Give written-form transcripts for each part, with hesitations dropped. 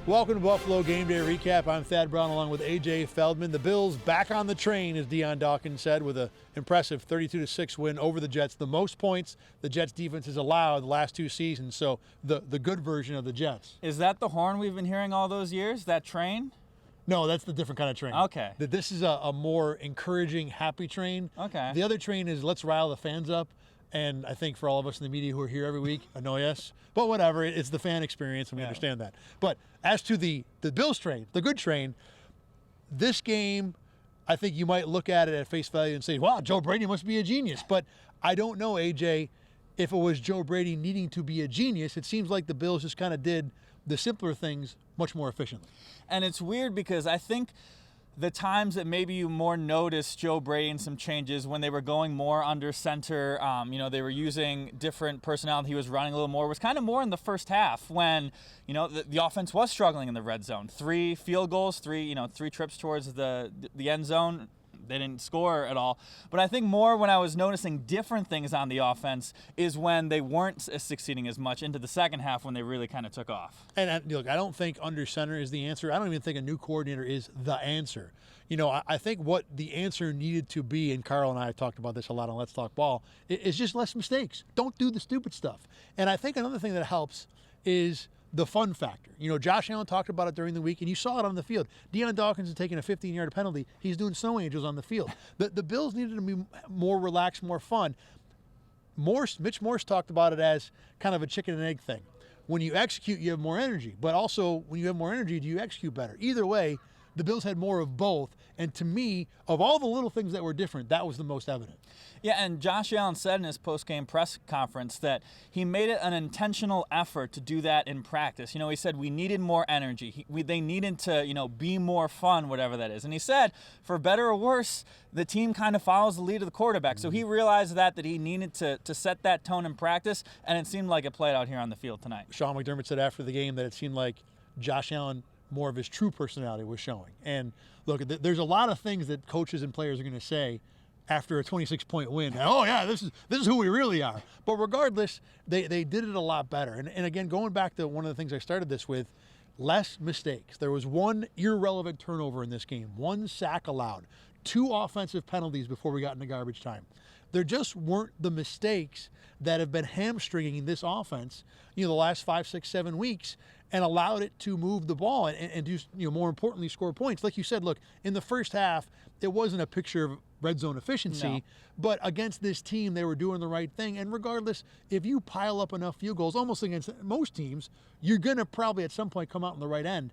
Welcome to Buffalo Gameday Recap. I'm Thad Brown along with AJ Feldman. The Bills back on the train, as Dion Dawkins said, with an impressive 32-6 win over the Jets. The most points the Jets defense has allowed the last two seasons, so the good version of the Jets. Is that the horn we've been hearing all those years, that train? No, that's the different kind of train. Okay. This is a more encouraging, happy train. Okay. The other train is let's rile the fans up. And I think for all of us in the media who are here every week, annoy us. But whatever, it's the fan experience, and we understand that. But as to the Bills train, the good train, this game, I think you might look at it at face value and say, wow, Joe Brady must be a genius. But I don't know, AJ, if it was Joe Brady needing to be a genius. It seems like the Bills just kind of did the simpler things much more efficiently. And it's weird because I think the times that maybe you more noticed Joe Brady and some changes when they were going more under center, they were using different personnel. He was running a little more. Was kind of more in the first half when, the offense was struggling in the red zone. 3 field goals, 3 trips towards the end zone. They didn't score at all. But I think more when I was noticing different things on the offense is when they weren't succeeding as much into the second half when they really kind of took off. And look, I don't think under center is the answer. I don't even think a new coordinator is the answer. I think what the answer needed to be, and Carl and I have talked about this a lot on Let's Talk Ball, is just less mistakes. Don't do the stupid stuff. And I think another thing that helps is the fun factor. Josh Allen talked about it during the week, and you saw it on the field. Dion Dawkins is taking a 15-yard penalty. He's doing snow angels on the field. The Bills needed to be more relaxed, more fun. Mitch Morse talked about it as kind of a chicken and egg thing. When you execute, you have more energy. But also, when you have more energy, do you execute better? Either way, the Bills had more of both. And to me, of all the little things that were different, that was the most evident. Yeah, and Josh Allen said in his post-game press conference that he made it an intentional effort to do that in practice. He said we needed more energy. They needed to, be more fun, whatever that is. And he said, for better or worse, the team kind of follows the lead of the quarterback. So he realized that he needed to set that tone in practice, and it seemed like it played out here on the field tonight. Sean McDermott said after the game that it seemed like Josh Allen, more of his true personality was showing. And look, there's a lot of things that coaches and players are going to say after a 26-point win. Oh yeah, this is who we really are. But regardless, they did it a lot better. And again, going back to one of the things I started this with, less mistakes. There was one irrelevant turnover in this game, 1 sack allowed, 2 offensive penalties before we got into garbage time. There just weren't the mistakes that have been hamstringing this offense, the last 5, 6, 7 weeks, and allowed it to move the ball and do, more importantly, score points. Like you said, look, in the first half, it wasn't a picture of red zone efficiency, but against this team, they were doing the right thing. And regardless, if you pile up enough field goals, almost against most teams, you're going to probably at some point come out on the right end.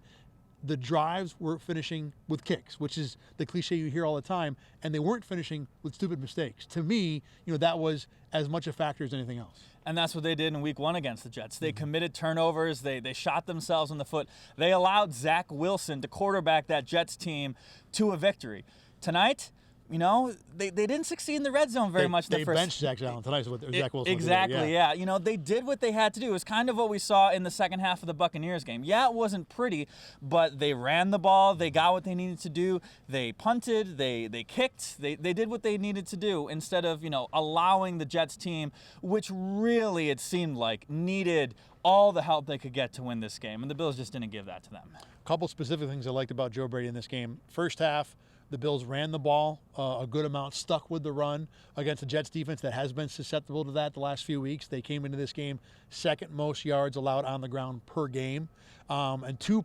The drives were finishing with kicks, which is the cliche you hear all the time, and they weren't finishing with stupid mistakes. To me, that was as much a factor as anything else. And that's what they did in week 1 against the Jets. They committed turnovers. They shot themselves in the foot. They allowed Zach Wilson to quarterback that Jets team to a victory. Tonight, they didn't succeed in the red zone very much. They benched Zach Allen tonight. Zach Wilson. Exactly, yeah. They did what they had to do. It was kind of what we saw in the second half of the Buccaneers game. Yeah, it wasn't pretty, but they ran the ball. They got what they needed to do. They punted. They kicked. They did what they needed to do instead of, allowing the Jets team, which really it seemed like needed all the help they could get to win this game. And the Bills just didn't give that to them. A couple specific things I liked about Joe Brady in this game. First half, the Bills ran the ball a good amount, stuck with the run against the Jets defense that has been susceptible to that the last few weeks. They came into this game second most yards allowed on the ground per game. And 2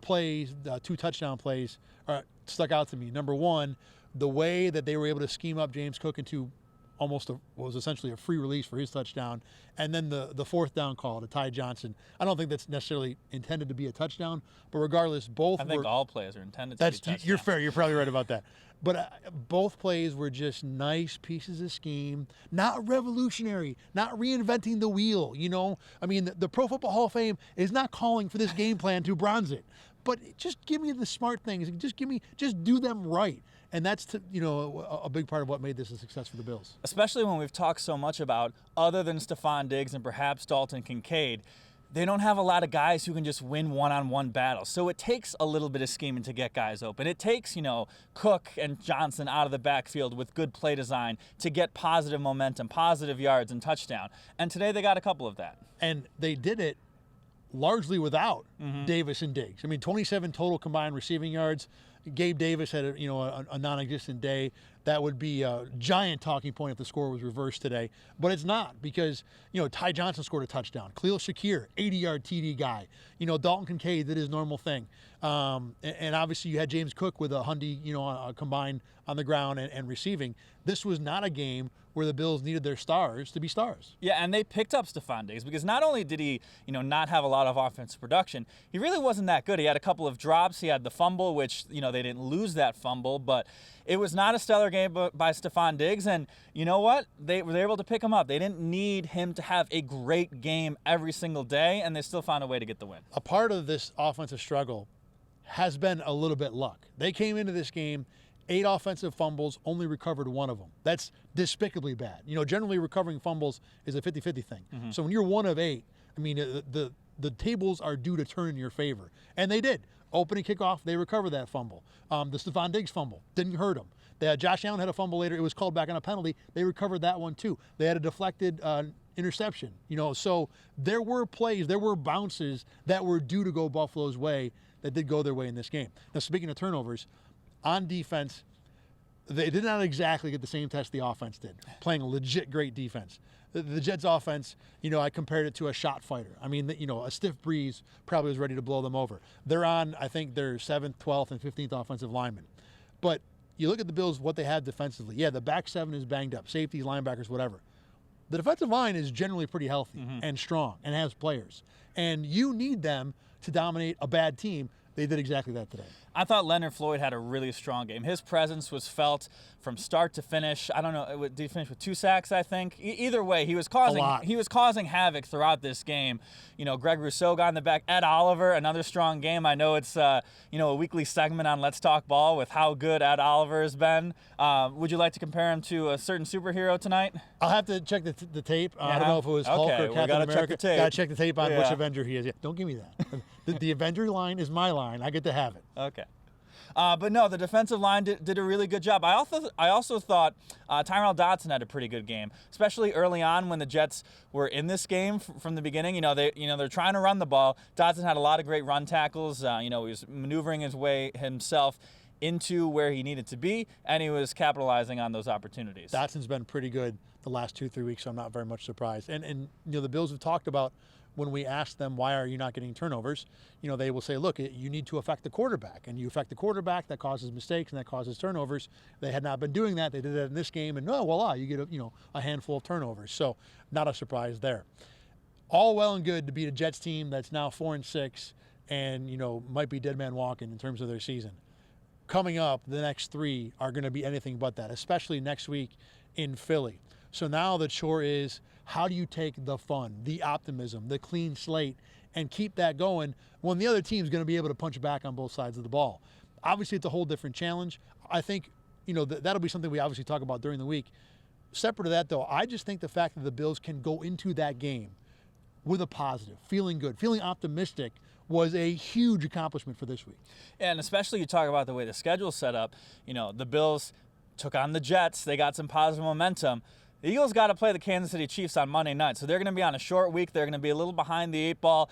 touchdown plays stuck out to me. Number 1, the way that they were able to scheme up James Cook into almost what was essentially a free release for his touchdown. And then the 4th down call to Ty Johnson. I don't think that's necessarily intended to be a touchdown, but regardless, both I think all plays are intended to be touchdowns. You're fair. You're probably right about that. But both plays were just nice pieces of scheme, not revolutionary, not reinventing the wheel. The Pro Football Hall of Fame is not calling for this game plan to bronze it. But just give me the smart things. Just do them right. And that's, a big part of what made this a success for the Bills. Especially when we've talked so much about, other than Stephon Diggs and perhaps Dalton Kincaid, they don't have a lot of guys who can just win one-on-one battles. So it takes a little bit of scheming to get guys open. It takes, Cook and Johnson out of the backfield with good play design to get positive momentum, positive yards, and touchdown. And today they got a couple of that. And they did it largely without Davis and Diggs. I mean, 27 total combined receiving yards. Gabe Davis had a non-existent day. That would be a giant talking point if the score was reversed today. But it's not, because, Ty Johnson scored a touchdown. Khalil Shakir, 80-yard TD guy. Dalton Kincaid did his normal thing. And obviously you had James Cook with a hundy, combined on the ground and receiving. This was not a game where the Bills needed their stars to be stars. Yeah, and they picked up Stephon Diggs, because not only did he, not have a lot of offensive production, he really wasn't that good. He had a couple of drops. He had the fumble, which, they didn't lose that fumble, but it was not a stellar game by Stephon Diggs. And you know what? They were able to pick him up. They didn't need him to have a great game every single day, and they still found a way to get the win. A part of this offensive struggle has been a little bit luck. They came into this game 8 offensive fumbles, only recovered 1 of them. That's despicably bad. Generally recovering fumbles is a 50-50 thing. So when you're 1 of 8, I mean, the tables are due to turn in your favor. And they did. Opening kickoff, they recovered that fumble. The Stephon Diggs fumble didn't hurt them. Josh Allen had a fumble later. It was called back on a penalty. They recovered that one too. They had a deflected interception. So there were plays, there were bounces that were due to go Buffalo's way that did go their way in this game. Now, speaking of turnovers, on defense, they did not exactly get the same test the offense did, playing a legit great defense. The Jets' offense, I compared it to a shot fighter. I mean, a stiff breeze probably was ready to blow them over. They're on, I think, their 7th, 12th, and 15th offensive linemen. But you look at the Bills, what they have defensively. Yeah, the back 7 is banged up, safeties, linebackers, whatever. The defensive line is generally pretty healthy and strong and has players. And you need them to dominate a bad team. They did exactly that today. I thought Leonard Floyd had a really strong game. His presence was felt from start to finish. I don't know, did he finish with 2 sacks, I think? Either way, he was causing havoc throughout this game. Greg Rousseau got in the back. Ed Oliver, another strong game. I know it's a weekly segment on Let's Talk Ball with how good Ed Oliver has been. Would you like to compare him to a certain superhero tonight? I'll have to check the tape. I don't know if it was Hulk or Captain America. Got to check the tape on which Avenger he is. Yeah, don't give me that. The Avenger line is my line. I get to have it. Okay. But no, the defensive line did a really good job. I also thought Tyrell Dodson had a pretty good game, especially early on when the Jets were in this game from the beginning. They're trying to run the ball. Dodson had a lot of great run tackles. He was maneuvering his way himself into where he needed to be, and he was capitalizing on those opportunities. Dodson's been pretty good the last 2-3 weeks, so I'm not very much surprised. And the Bills have talked about, when we ask them, why are you not getting turnovers, they will say, look, you need to affect the quarterback. And you affect the quarterback, that causes mistakes and that causes turnovers. They had not been doing that. They did that in this game, and voila, you get a handful of turnovers. So not a surprise there. All well and good to beat a Jets team that's now 4-6 and, might be dead man walking in terms of their season. Coming up, the next 3 are going to be anything but that, especially next week in Philly. So now the chore is, how do you take the fun, the optimism, the clean slate, and keep that going when the other team's going to be able to punch back on both sides of the ball? Obviously, it's a whole different challenge. I think, that'll be something we obviously talk about during the week. Separate to that, though, I just think the fact that the Bills can go into that game with a positive, feeling good, feeling optimistic, was a huge accomplishment for this week. Yeah, and especially you talk about the way the schedule's set up. The Bills took on the Jets. They got some positive momentum. The Eagles got to play the Kansas City Chiefs on Monday night, so they're going to be on a short week. They're going to be a little behind the 8 ball.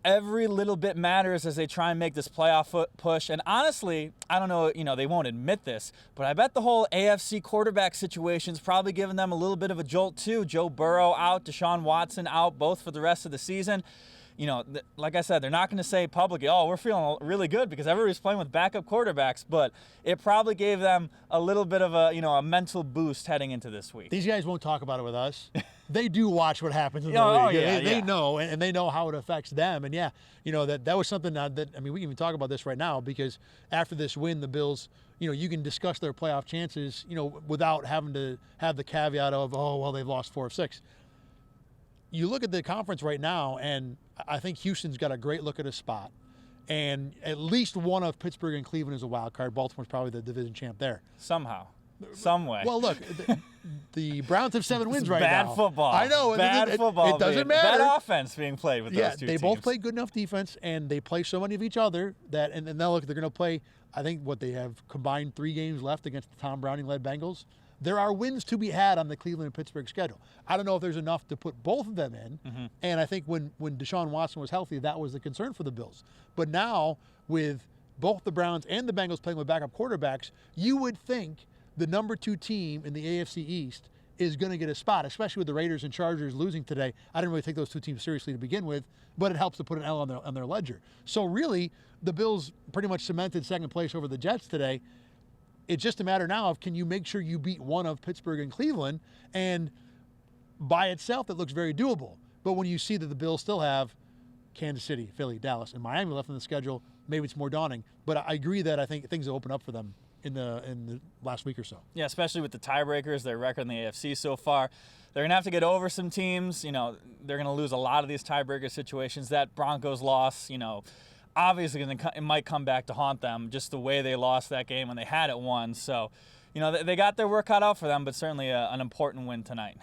Every little bit matters as they try and make this playoff push. And honestly, I don't know, they won't admit this, but I bet the whole AFC quarterback situation is probably giving them a little bit of a jolt too. Joe Burrow out, Deshaun Watson out, both for the rest of the season. Like I said, they're not going to say publicly, oh, we're feeling really good because everybody's playing with backup quarterbacks, but it probably gave them a little bit of a mental boost heading into this week. These guys won't talk about it with us. They do watch what happens in the league. They know, and they know how it affects them. And that was something that we can even talk about this right now, because after this win, the Bills, you can discuss their playoff chances, without having to have the caveat of, oh, well, they've lost 4 of 6. You look at the conference right now, and I think Houston's got a great look at a spot. And at least one of Pittsburgh and Cleveland is a wild card. Baltimore's probably the division champ there. Somehow. Some way. Well, look, the Browns have 7 wins right now. Bad football. I know. Bad football. It doesn't matter. Bad offense being played with those two teams. teams. They both play good enough defense, and they play so many of each other that, and now look, they're going to play, I think, they have combined 3 games left against the Tom Browning-led Bengals. there are wins to be had on the Cleveland and Pittsburgh schedule. I don't know if there's enough to put both of them in. And I think when Deshaun Watson was healthy, that was the concern for the Bills. But now with both the Browns and the Bengals playing with backup quarterbacks, you would think the number 2 team in the AFC East is going to get a spot, especially with the Raiders and Chargers losing today. I didn't really take those 2 teams seriously to begin with, but it helps to put an L on their ledger. So really, the Bills pretty much cemented second place over the Jets today. It's just a matter now of, can you make sure you beat one of Pittsburgh and Cleveland? And by itself, it looks very doable. But when you see that the Bills still have Kansas City, Philly, Dallas, and Miami left on the schedule, maybe it's more daunting. But I agree that I think things will open up for them in the last week or so. Yeah, especially with the tiebreakers, their record in the AFC so far. They're going to have to get over some teams. You know, they're going to lose a lot of these tiebreaker situations. That Broncos loss, you know, obviously it might come back to haunt them, just the way they lost that game when they had it won. So, you know, they got their work cut out for them, but certainly an important win tonight.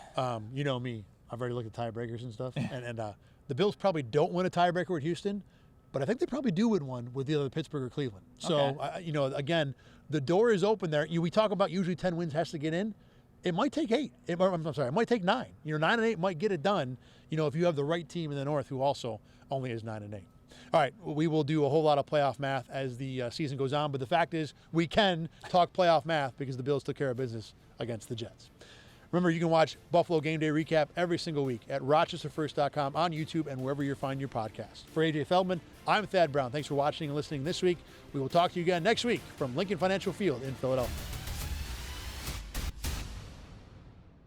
You know me. I've already looked at tiebreakers and stuff. and the Bills probably don't win a tiebreaker with Houston, but I think they probably do win one with either Pittsburgh or Cleveland. So, Okay. you know, again, the door is open there. We talk about usually 10 wins has to get in. It might take 8. It might take 9. You know, 9 and 8 might get it done, you know, if you have the right team in the North who also only is 9 and 8. All right, we will do a whole lot of playoff math as the season goes on, but the fact is we can talk playoff math because the Bills took care of business against the Jets. Remember, you can watch Buffalo Game Day Recap every single week at rochesterfirst.com, on YouTube, and wherever you find your podcasts. For AJ Feldman, I'm Thad Brown. Thanks for watching and listening this week. We will talk to you again next week from Lincoln Financial Field in Philadelphia.